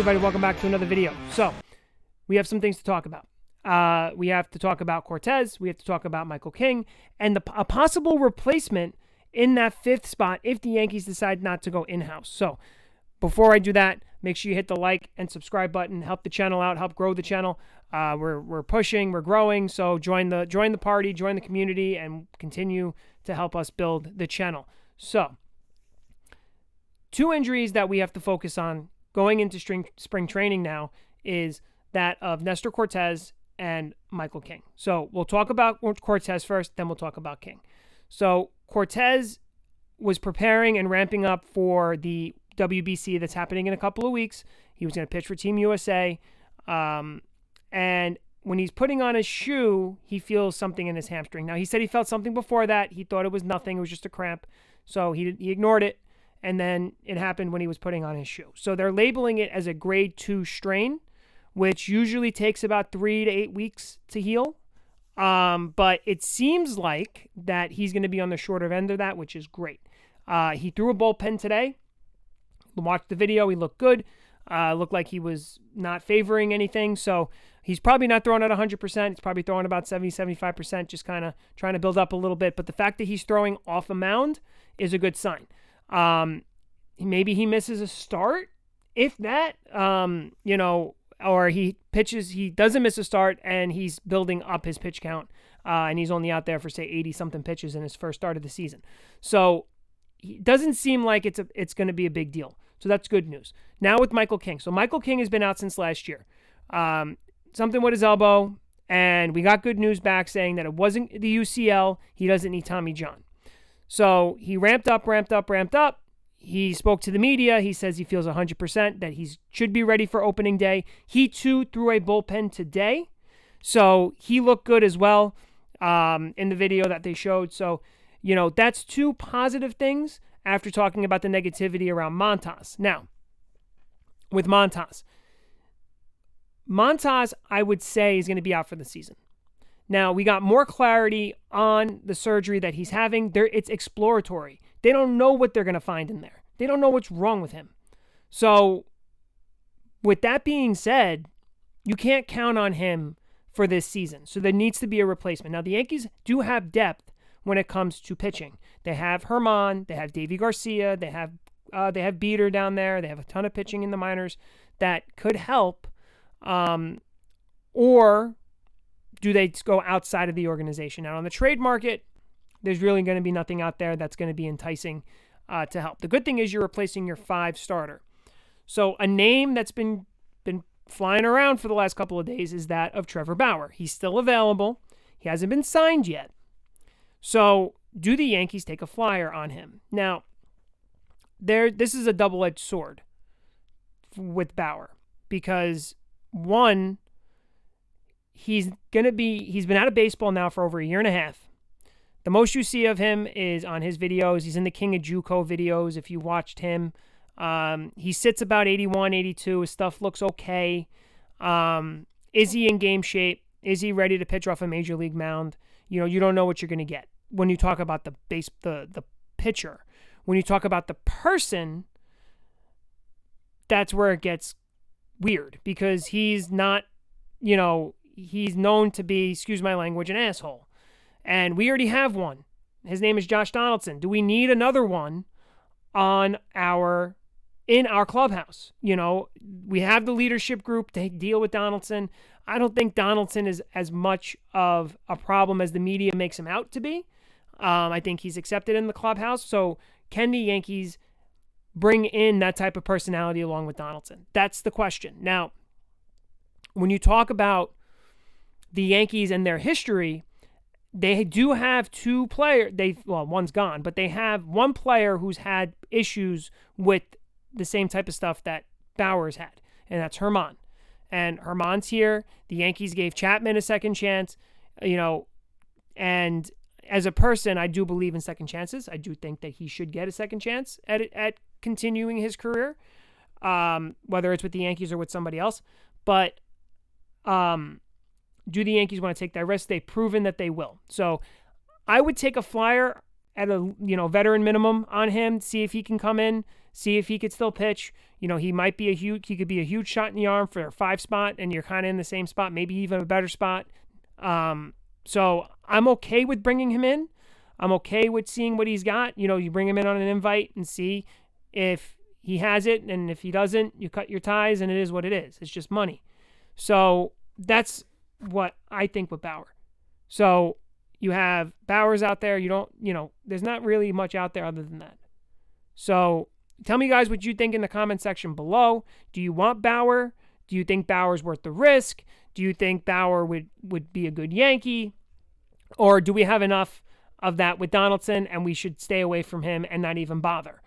everybody, welcome back to another video. So, we have some things to talk about. We have to talk about Cortes, we have to talk about Michael King, and a possible replacement in that fifth spot if the Yankees decide not to go in-house. So, before I do that, make sure you hit the like and subscribe button, help the channel out, help grow the channel. We're pushing, we're growing, so join the party, join the community, and continue to help us build the channel. So, two injuries that we have to focus on going into spring training now is that of Nestor Cortes and Michael King. So we'll talk about Cortes first, then we'll talk about King. So Cortes was preparing and ramping up for the WBC that's happening in a couple of weeks. He was going to pitch for Team USA. And when he's putting on his shoe, he feels something in his hamstring. Now, he said he felt something before that. He thought it was nothing. It was just a cramp. So he ignored it. And then it happened when he was putting on his shoe. So they're labeling it as a grade 2 strain, which usually takes about 3 to 8 weeks to heal. But it seems like that he's going to be on the shorter end of that, which is great. He threw a bullpen today. Watched the video. He looked good. Looked like he was not favoring anything. So he's probably not throwing at 100%. He's probably throwing about 70-75%, just kind of trying to build up a little bit. But the fact that he's throwing off a mound is a good sign. Maybe he misses a start, if that, or he pitches, he doesn't miss a start and he's building up his pitch count. And he's only out there for, say, 80 something pitches in his first start of the season. So it doesn't seem like it's going to be a big deal. So that's good news. Now with Michael King. So Michael King has been out since last year. Something with his elbow, and we got good news back saying that it wasn't the UCL. He doesn't need Tommy John. So he ramped up. He spoke to the media. He says he feels 100%, that he should be ready for opening day. He, too, threw a bullpen today. So he looked good as well in the video that they showed. So, that's two positive things after talking about the negativity around Montas. Now, with Montas, I would say, is going to be out for the season. Now, we got more clarity on the surgery that he's having. It's exploratory. They don't know what they're going to find in there. They don't know what's wrong with him. So, with that being said, you can't count on him for this season. So, there needs to be a replacement. Now, the Yankees do have depth when it comes to pitching. They have Herman. They have Davy Garcia. They have Beater down there. They have a ton of pitching in the minors that could help. Or do they go outside of the organization? Now, on the trade market, there's really going to be nothing out there that's going to be enticing to help. The good thing is you're replacing your 5 starter. So a name that's been flying around for the last couple of days is that of Trevor Bauer. He's still available. He hasn't been signed yet. So do the Yankees take a flyer on him? Now, this is a double-edged sword with Bauer because, one, he's been out of baseball now for over a year and a half. The most you see of him is on his videos. He's in the King of JUCO videos. If you watched him, he sits about 81, 82. His stuff looks okay. Is he in game shape? Is he ready to pitch off a major league mound? You don't know what you're going to get when you talk about the pitcher. When you talk about the person, that's where it gets weird because he's not, he's known to be, excuse my language, an asshole. And we already have one. His name is Josh Donaldson. Do we need another one in our clubhouse? We have the leadership group to deal with Donaldson. I don't think Donaldson is as much of a problem as the media makes him out to be. I think he's accepted in the clubhouse. So can the Yankees bring in that type of personality along with Donaldson? That's the question. Now, when you talk about the Yankees and their history, they do have 2 players. One's gone, but they have one player who's had issues with the same type of stuff that Bauer's had, and that's Herman. And Herman's here. The Yankees gave Chapman a second chance, and as a person, I do believe in second chances. I do think that he should get a second chance at continuing his career, whether it's with the Yankees or with somebody else. But do the Yankees want to take that risk? They've proven that they will. So I would take a flyer at a veteran minimum on him, see if he can come in, see if he could still pitch. He could be a huge shot in the arm for a 5 spot, and you're kind of in the same spot, maybe even a better spot. So I'm okay with bringing him in. I'm okay with seeing what he's got. You bring him in on an invite and see if he has it, and if he doesn't, you cut your ties, and it is what it is. It's just money. So that's what I think with Bauer. So you have Bauer's out there. There's not really much out there other than that. So tell me, guys, what you think in the comment section below. Do you want Bauer? Do you think Bauer's worth the risk? Do you think Bauer would be a good Yankee? Or do we have enough of that with Donaldson and we should stay away from him and not even bother?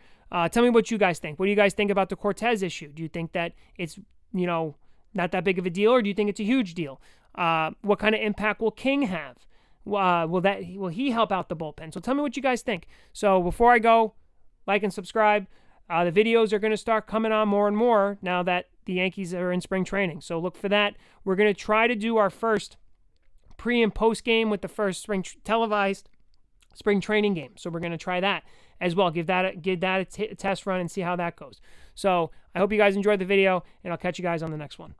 Tell me what you guys think. What do you guys think about the Cortes issue? Do you think that it's, not that big of a deal, or do you think it's a huge deal? What kind of impact will King have? Will he help out the bullpen? So tell me what you guys think. So before I go, like and subscribe. The videos are going to start coming on more and more now that the Yankees are in spring training. So look for that. We're going to try to do our first pre and post game with the first televised spring training game. So we're going to try that as well. Give that a test run and see how that goes. So I hope you guys enjoyed the video, and I'll catch you guys on the next one.